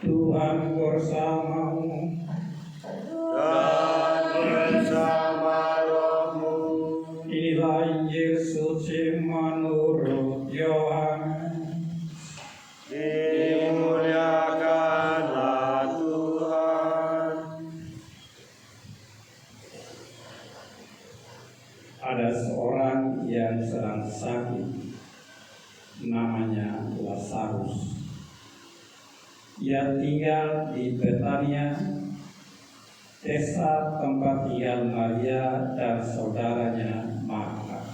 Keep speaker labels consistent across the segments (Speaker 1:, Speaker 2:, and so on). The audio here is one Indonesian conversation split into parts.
Speaker 1: Tuhan bersamamu
Speaker 2: dan bersama rohmu.
Speaker 1: Inilah Injil suci menurut Yohanes.
Speaker 2: Dimuliakanlah Tuhan.
Speaker 1: Ada seorang yang sedang sakit, namanya Lazarus. Ia tinggal di Betania, desa tempat tinggal Maria dan saudaranya Marta.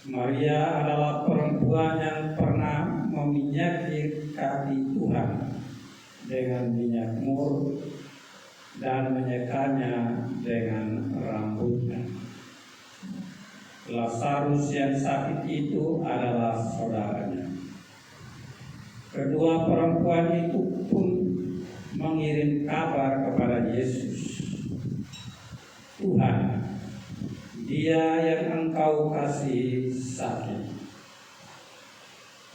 Speaker 1: Maria adalah perempuan yang pernah meminyaki kaki Tuhan dengan minyak mur dan menyekanya dengan rambutnya. Lazarus yang sakit itu adalah saudaranya. Kedua perempuan itu pun mengirim kabar kepada Yesus. Tuhan, dia yang engkau kasih sakit.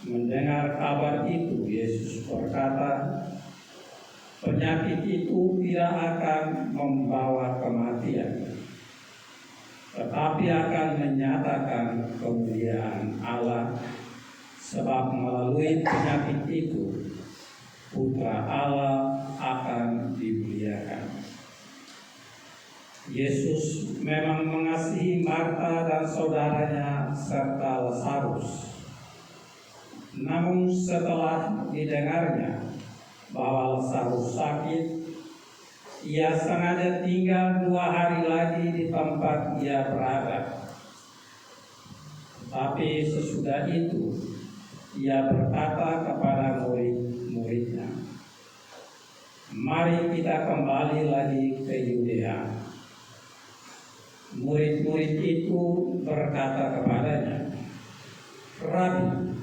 Speaker 1: Mendengar kabar itu, Yesus berkata, penyakit itu tidak akan membawa kematian, tetapi akan menyatakan kemuliaan Allah, sebab melalui penyakit itu, Putra Allah akan dimuliakan. Yesus memang mengasihi Marta dan saudaranya serta Lazarus. Namun setelah didengarnya bahwa Lazarus sakit, ia sengaja tinggal 2 hari lagi di tempat ia berada. Tapi sesudah itu, ia berkata kepada murid-muridnya, mari kita kembali lagi ke Yudea. Murid-murid itu berkata kepadanya, Rabi,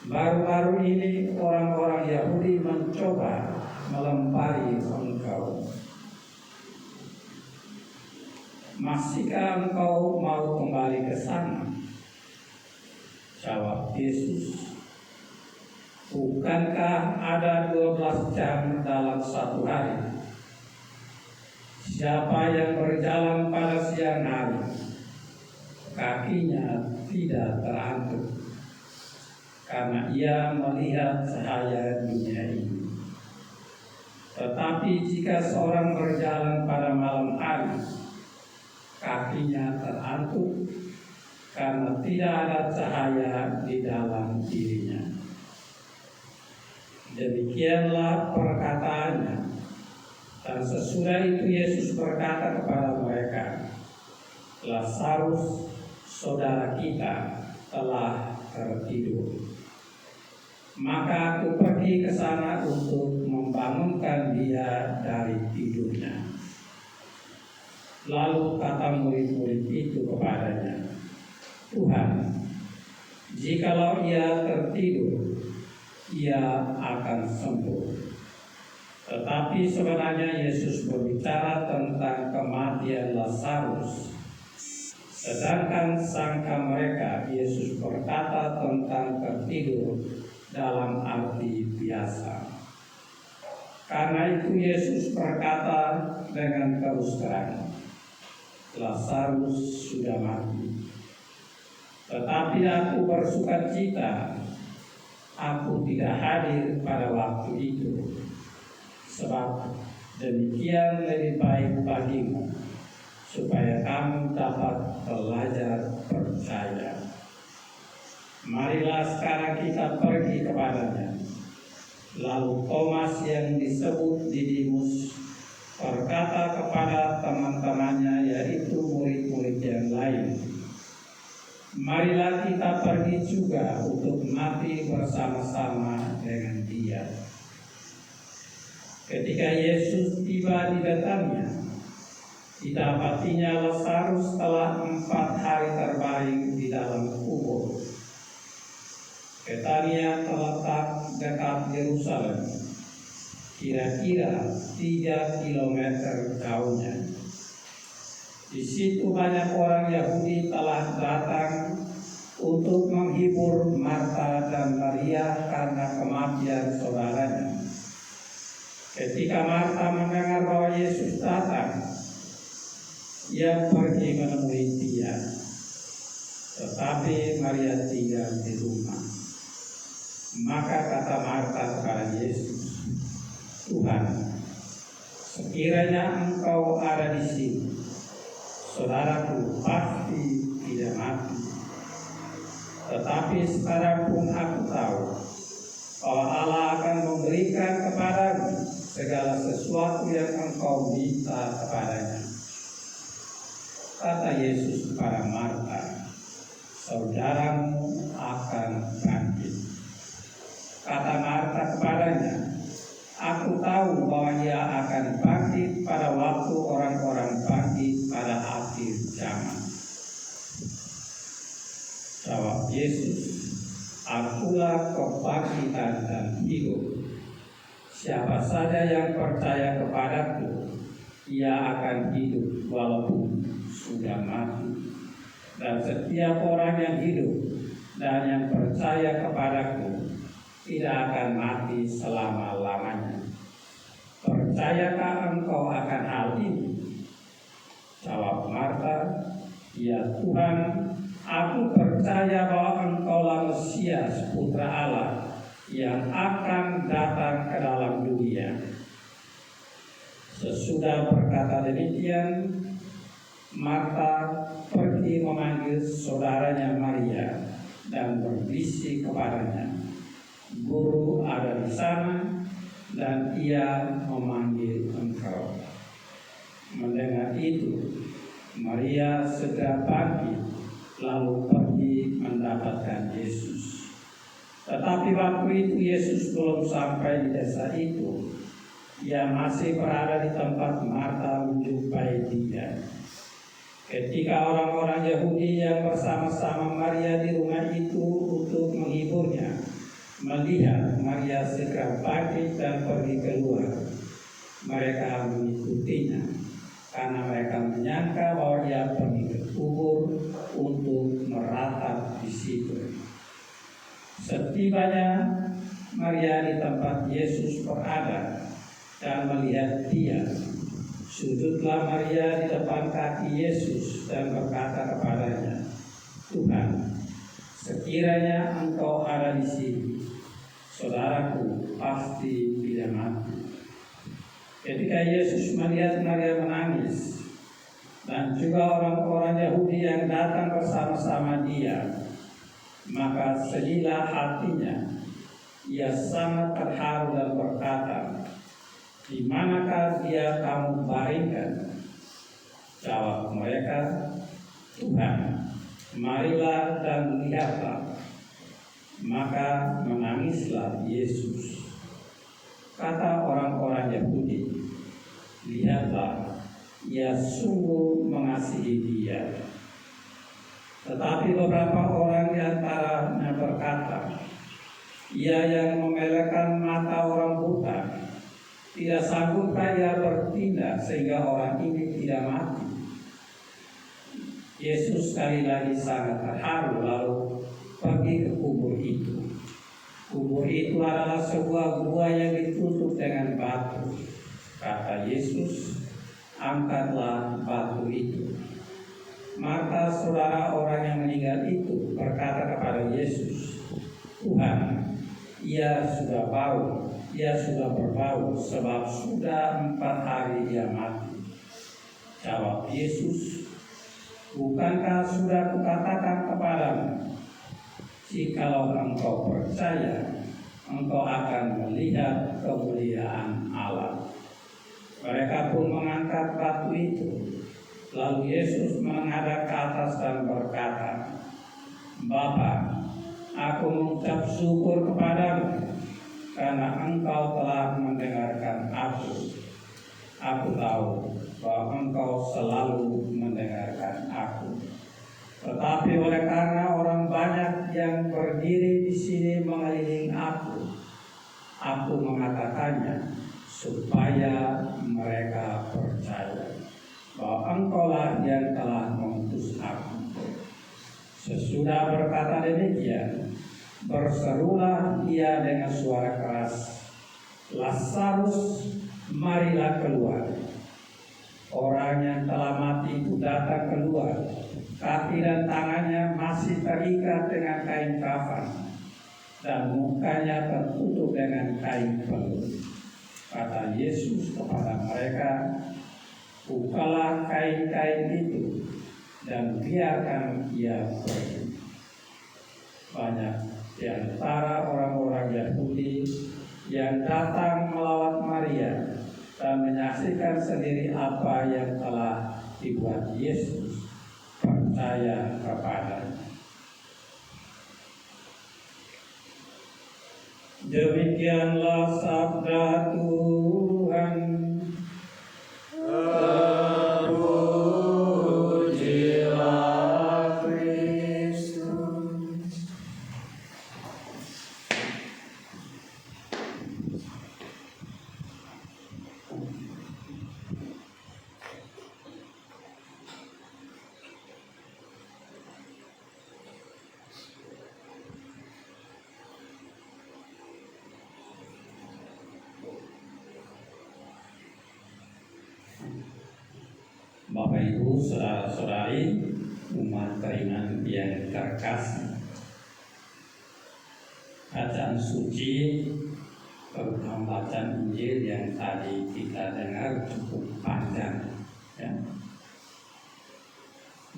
Speaker 1: baru-baru ini orang-orang Yahudi mencoba melempari engkau. Masihkah engkau mau kembali ke sana? Jawab Yesus, bukankah ada 12 jam dalam satu hari? Siapa yang berjalan pada siang hari, kakinya tidak terantuk, karena ia melihat cahaya dunia ini. Tetapi jika seorang berjalan pada malam hari, kakinya terantuk, karena tidak ada cahaya di dalam dirinya. Demikianlah perkataannya. Dan sesudah itu Yesus berkata kepada mereka, Lazarus, saudara kita, telah tertidur. Maka aku pergi ke sana untuk membangunkan dia dari tidurnya. Lalu kata murid-murid itu kepadanya, Tuhan, jikalau ia tertidur, ia akan sembuh. Tetapi sebenarnya Yesus berbicara tentang kematian Lazarus. Sedangkan sangka mereka Yesus berkata tentang tertidur dalam arti biasa. Karena itu Yesus berkata dengan terus terang, Lazarus sudah mati. Tetapi aku bersukacita, aku tidak hadir pada waktu itu, sebab demikian lebih baik bagimu, supaya kamu dapat belajar percaya. Marilah sekarang kita pergi kepadanya. Lalu Thomas yang disebut Didimus berkata kepada teman-temannya, yaitu murid-murid yang lain, marilah kita pergi juga untuk mati bersama-sama dengan dia. Ketika Yesus tiba di Betania, didapatinya Lazarus telah 4 hari terbaring di dalam kubur. Betania terletak dekat Yerusalem, kira-kira 3 kilometer jauhnya. Di situ banyak orang Yahudi telah datang untuk menghibur Marta dan Maria karena kematian saudaranya. Ketika Marta mendengar bahwa Yesus datang, ia pergi menemui dia. Tetapi Maria tinggal di rumah. Maka kata Marta kepada Yesus, "Tuhan, sekiranya Engkau ada di sini, saudaraku pasti tidak mati. Tetapi sekarang pun aku tahu bahwa Allah akan memberikan kepadamu segala sesuatu yang Engkau minta kepadanya." Kata Yesus kepada Marta, "Saudaramu akan bangkit." Kata Marta kepadanya, "Aku tahu bahwa ia akan bangkit pada waktu orang-orang bangkit pada akhir zaman." Jawab Yesus, "Akulah kebangkitan dan hidup. Siapa saja yang percaya kepadaku, ia akan hidup walaupun sudah mati. Dan setiap orang yang hidup dan yang percaya kepadaku tidak akan mati selama-lamanya. Percayakah engkau akan hal ini?" Jawab Marta, "Ya Tuhan, aku percaya bahwa Engkaulah Mesias, Putra Allah, yang akan datang ke dalam dunia." Sesudah berkata demikian, Marta pergi memanggil saudaranya Maria dan berbisik kepadanya, "Guru ada di sana dan ia memanggil engkau." Mendengar itu, Maria segera bangkit lalu pergi mendapatkan Yesus. Tetapi waktu itu Yesus belum sampai di desa itu. Ia masih berada di tempat Marta menjumpai dia. Ketika orang-orang Yahudi yang bersama-sama Maria di rumah itu untuk menghiburnya melihat Maria segera bangkit dan pergi keluar, mereka mengikutinya karena mereka menyangka bahwa dia pergi ke kubur untuk meratap di situ. Setibanya Maria di tempat Yesus berada dan melihat dia, sujudlah Maria di depan kaki Yesus dan berkata kepadanya, "Tuhan, sekiranya Engkau ada di sini, saudaraku pasti tidak mati." Ketika Yesus melihat Maria menangis dan juga orang-orang Yahudi yang datang bersama-sama dia, maka sedihlah hatinya. Ia sangat terharu dan berkata, "Di manakah dia kamu baringkan?" Jawab mereka, "Tuhan, marilah dan lihatlah." Maka menangislah Yesus. Kata orang-orang Yahudi, "Lihatlah, ia sungguh mengasihi dia." Tetapi beberapa orang di antaranya berkata, "Ia yang memelekkan mata orang buta, tidak sanggupkah ia bertindak sehingga orang ini tidak mati?" Yesus sekali lagi sangat terharu lalu pergi ke kubur itu. Kubur itu adalah sebuah gua yang ditutup dengan batu. Kata Yesus, "Angkatlah batu itu." Marta, saudara orang yang meninggal itu, berkata kepada Yesus, "Tuhan, ia sudah berbau sebab sudah 4 hari ia mati." Jawab Yesus, "Bukankah sudah kukatakan kepadamu, jikalau engkau percaya, engkau akan melihat kemuliaan Allah." Mereka pun mengangkat batu itu. Lalu Yesus menghadap ke atas dan berkata, "Bapa, aku mengucap syukur kepadamu karena Engkau telah mendengarkan aku. Aku tahu bahwa Engkau selalu mendengarkan aku. Tetapi oleh karena orang banyak yang berdiri di sini mengelilingi aku mengatakannya supaya mereka percaya bahwa Engkaulah yang telah mengutus aku." Sesudah berkata demikian, berserulah ia dengan suara keras, "Lazarus, marilah keluar. Orang yang telah mati itu datang keluar, kaki dan tangannya masih terikat dengan kain kafan, dan mukanya tertutup dengan kain peluh. Kata Yesus kepada mereka, bukalah kain-kain itu dan biarkan ia pergi. Banyak di antara orang-orang Yahudi yang datang melawat Maria dan menyaksikan sendiri apa yang telah dibuat Yesus, percaya kepadanya. Demikianlah sabda Tuhan.
Speaker 2: Terpujilah Kristus.
Speaker 1: Bapak Ibu, saudara-saudari, umat beriman yang terkasih, bacaan suci terutama bacaan Injil yang tadi kita dengar cukup panjang, ya,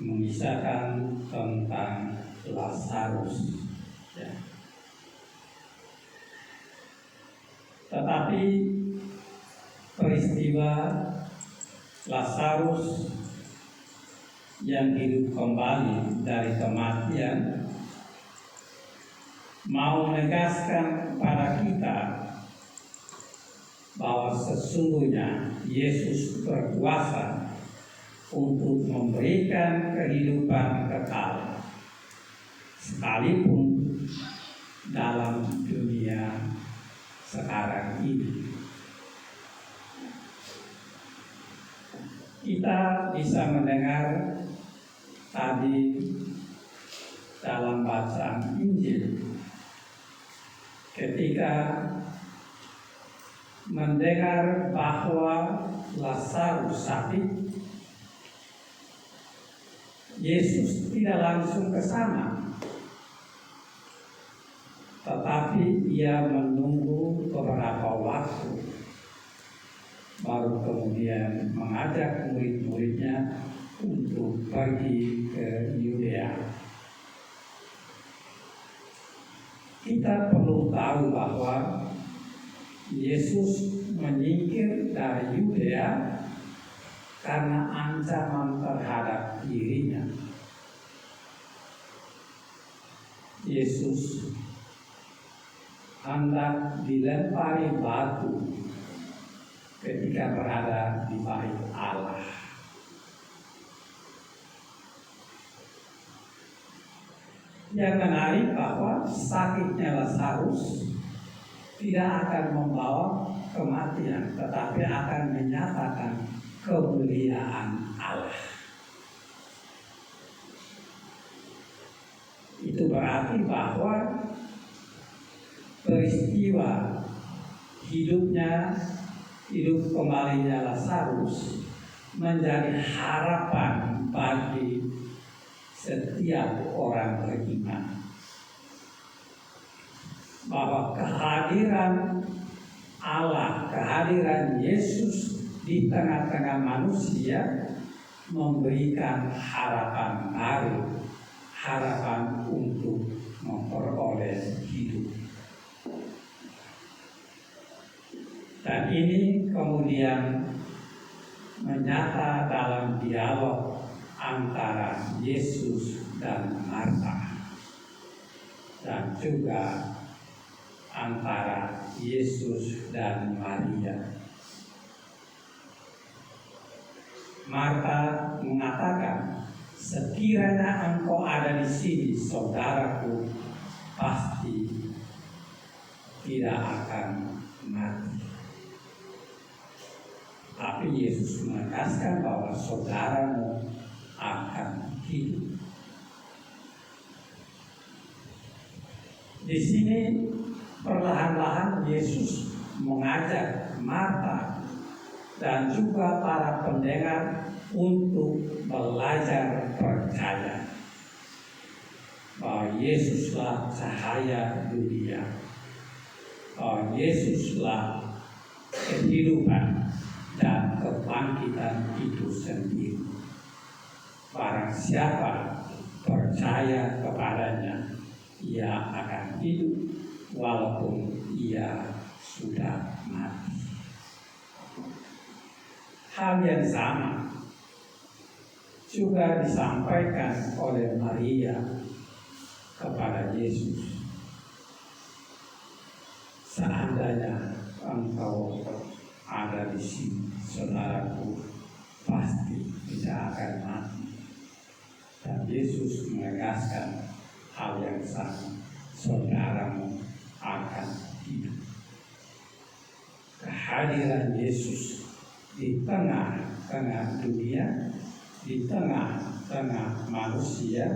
Speaker 1: mengisahkan tentang Lazarus, ya. Tetapi peristiwa Lazarus yang hidup kembali dari kematian mau menegaskan kepada kita bahwa sesungguhnya Yesus berkuasa untuk memberikan kehidupan kekal sekalipun dalam dunia sekarang ini. Kita bisa mendengar tadi dalam bacaan Injil ketika mendengar bahwa Lazarus sakit, Yesus tidak langsung ke sana, tetapi ia menunggu beberapa waktu, baru kemudian mengajak murid-muridnya untuk pergi ke Yudea. Kita perlu tahu bahwa Yesus menyingkir dari Yudea karena ancaman terhadap dirinya. Yesus hendak dilempari batu ketika berada di bait Allah. Yang menarik bahwa sakitnya Lazarus tidak akan membawa kematian, tetapi akan menyatakan kemuliaan Allah. Itu berarti bahwa peristiwa hidup kembalinya Lazarus menjadi harapan bagi setiap orang beriman, bahwa kehadiran Allah, kehadiran Yesus di tengah-tengah manusia memberikan harapan baru, harapan untuk memperoleh hidup. Dan ini kemudian menyata dalam dialog antara Yesus dan Marta, dan juga antara Yesus dan Maria. Marta mengatakan, sekiranya engkau ada di sini, saudaraku pasti tidak akan mati. Tapi Yesus menegaskan bahwa saudaramu akan hidup. Di sini perlahan-lahan Yesus mengajak Marta dan juga para pendengar untuk belajar percaya bahwa Yesuslah cahaya dunia, bahwa Yesuslah kehidupan dan kebangkitan itu sendiri. Barang siapa percaya kepadanya, ia akan hidup walaupun ia sudah mati. Hal yang sama juga disampaikan oleh Maria kepada Yesus. Seandainya engkau ada di sini, saudaraku pasti tidak akan mati. Dan Yesus menegaskan hal yang sama, saudaramu akan hidup. Kehadiran Yesus di tengah-tengah dunia, di tengah-tengah manusia,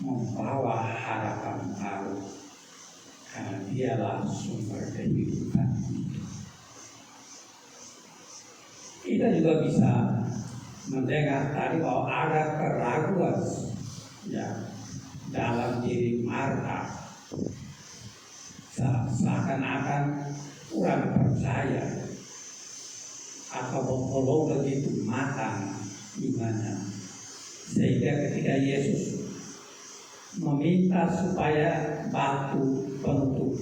Speaker 1: membawa harapan baru, karena dialah sumber kehidupan itu. Kita juga bisa mendengar tadi bahwa ada keraguan ya dalam diri Marta, seakan-akan kurang percaya atau belum begitu matang imannya, sehingga ketika Yesus meminta supaya batu bentuk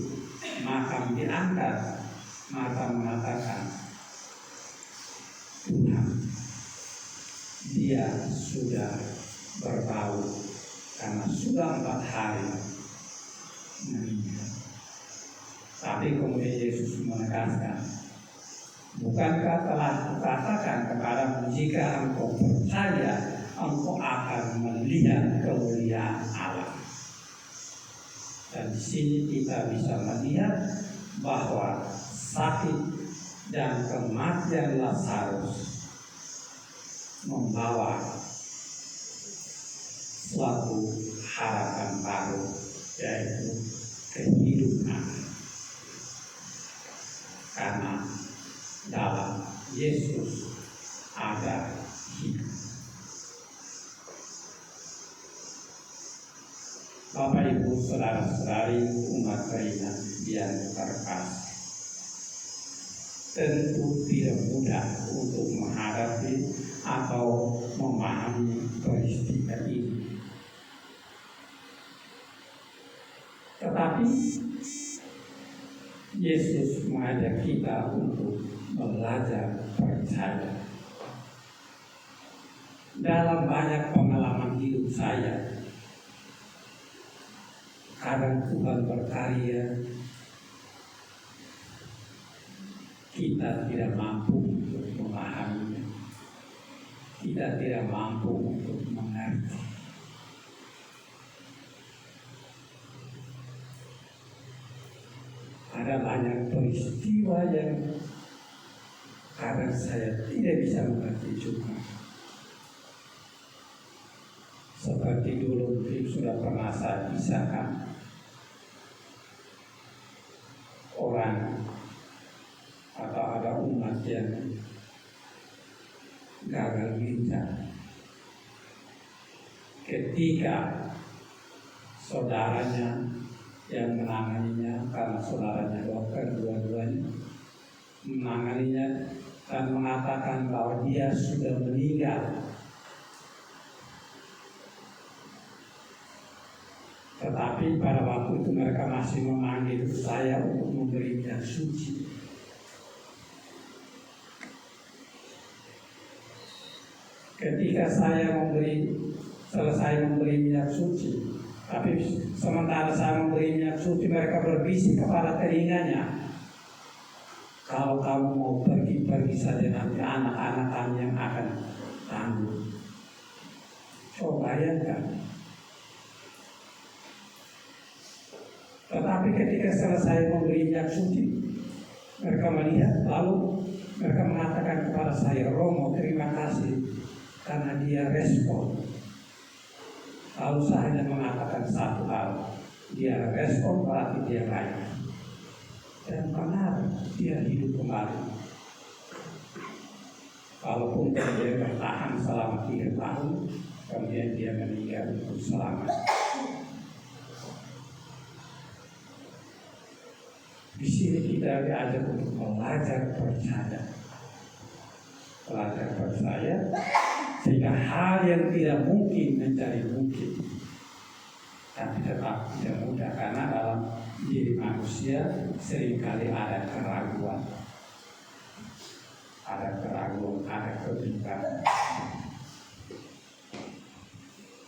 Speaker 1: makam diangkat, Marta mengatakan, Tuhan, dia sudah berbau karena sudah 4 hari meninggal. Tapi kemudian Yesus menegaskan, bukankah telah kukatakan kepadamu, jika engkau percaya, engkau akan melihat kemuliaan Allah. Dan di sini kita bisa melihat bahwa sakit dan kematian Lazarus membawa suatu harapan baru, yaitu kehidupan. Karena dalam Yesus ada hidup. Bapak Ibu saudara-saudari umat Kristen yang terkasih, tentu tidak mudah untuk menghadapi atau memahami peristiwa ini. Tetapi Yesus mengajak kita untuk belajar percaya. Dalam banyak pengalaman hidup saya, kadang Tuhan berkarya, kita tidak mampu untuk memahaminya, kita tidak mampu untuk mengerti. Ada banyak peristiwa yang kadang saya tidak bisa mengerti juga. Seperti dulu mungkin sudah pernah saya kisahkan, orang atau ada umat yang gagal ginjal ketika saudaranya yang menanganinya, karena saudaranya dokter dua-duanya menanganinya dan mengatakan bahwa dia sudah meninggal. Tetapi pada waktu itu mereka masih memanggil saya untuk memberi minyak suci. Ketika saya selesai memberi minyak suci, tapi sementara saya memberi minyak suci, mereka berbisik kepada telinganya, kalau kamu mau pergi saja, nanti anak-anak kami yang akan tanggung. Coba bayangkan. Tetapi ketika selesai memberi minyak suci, mereka melihat, lalu mereka mengatakan kepada saya, Romo, terima kasih karena dia respon. Lalu saya hanya mengatakan satu hal, dia respon berarti dia baik. Dan benar, dia hidup kembali. Kalaupun dia bertahan selama 3 tahun, kemudian dia meninggal untuk selamanya. Di sini kita diajak untuk belajar percaya, sehingga hal yang tidak mungkin menjadi mungkin. Tapi tetap tidak mudah karena dalam diri manusia seringkali ada keraguan, ada kebimbangan.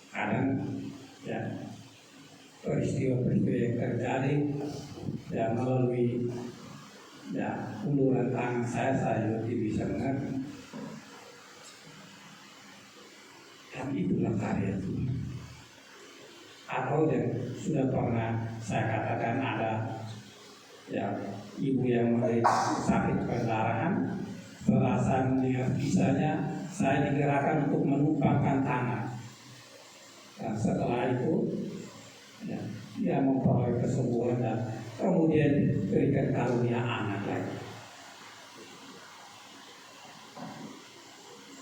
Speaker 1: Kadang ya peristiwa-peristiwa yang terjadi ya melalui ya uluran tangan saya lebih bisa mengerti. Tapi itulah karya Tuhan. Atau yang sudah pernah saya katakan ada ya ibu yang memiliki sakit perdarahan, setelah saya mendengar kisahnya, saya digerakkan untuk menumpangkan tangan. Dan setelah itu ya, dia memperoleh kesembuhan dan kemudian berikan karunia anak lagi.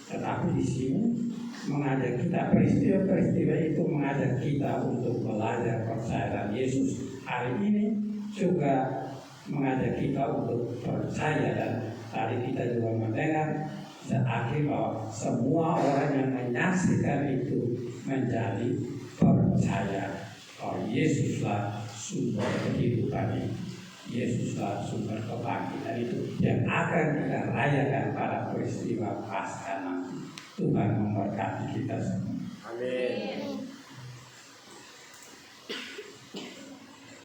Speaker 1: Tetapi di sini mengajak kita, peristiwa-peristiwa itu mengajak kita untuk belajar percaya, dan Yesus hari ini juga mengajak kita untuk percaya. Dan tadi kita juga mendengar akhir bahwa semua orang yang menyaksikan itu menjadi percaya bahwa Yesuslah sumber kehidupan ini, Yesuslah sumber kebangkitan itu yang akan kita rayakan pada peristiwa Paskah nanti. Tuhan memberkati kita semua.
Speaker 2: Amin.